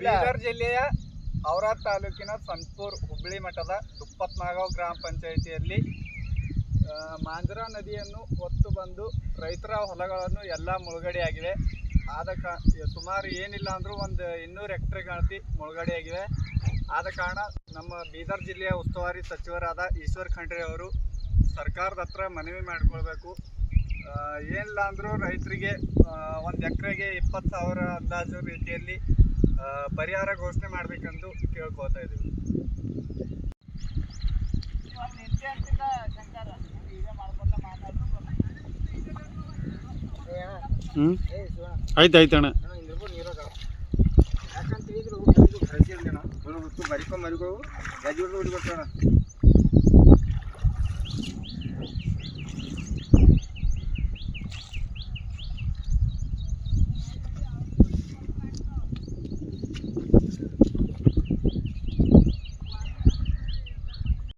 ಬೀದರ್ ಜಿಲ್ಲೆಯ ಔರಾದ್ ತಾಲೂಕಿನ ಸಂತೂರ್ ಹುಬ್ಬಳ್ಳಿ ಮಠದ ದುಪ್ಪತ್ನಾಗಾಂವ್ ಗ್ರಾಮ ಪಂಚಾಯಿತಿಯಲ್ಲಿ ಮಾಂಜ್ರಾ ನದಿಯನ್ನು ಹೊತ್ತು ಬಂದು ರೈತರ ಹೊಲಗಳನ್ನು ಎಲ್ಲ ಮುಳುಗಡೆಯಾಗಿವೆ. ಸುಮಾರು ಏನಿಲ್ಲ ಅಂದರೂ ಒಂದು 200 ಹೆಕ್ಟೇರ್ ಗಣತಿ ಮುಳುಗಡೆಯಾಗಿವೆ. ಆದ ಕಾರಣ ನಮ್ಮ ಬೀದರ್ ಜಿಲ್ಲೆಯ ಉಸ್ತುವಾರಿ ಸಚಿವರಾದ ಈಶ್ವರ್ ಖಂಡ್ರೆ ಅವರು ಸರ್ಕಾರದ ಹತ್ರ ಮನವಿ ಮಾಡಿಕೊಳ್ಬೇಕು. ಏನಿಲ್ಲ ಅಂದರೂ ರೈತರಿಗೆ 1 ಎಕರೆಗೆ 20,000 ಅಂದಾಜು ರೀತಿಯಲ್ಲಿ ಪರಿಹಾರ ಘೋಷಣೆ ಮಾಡಬೇಕೆಂದು ಕೇಳ್ಕೊಳ್ತಾ ಇದ್ದೀವಿ. ಆಯ್ತು ಅಣ್ಣ. ಯಾಕಂತ ಹೇಳಿದ್ರು ಬರಿಕೊ ಮರಿಗಳು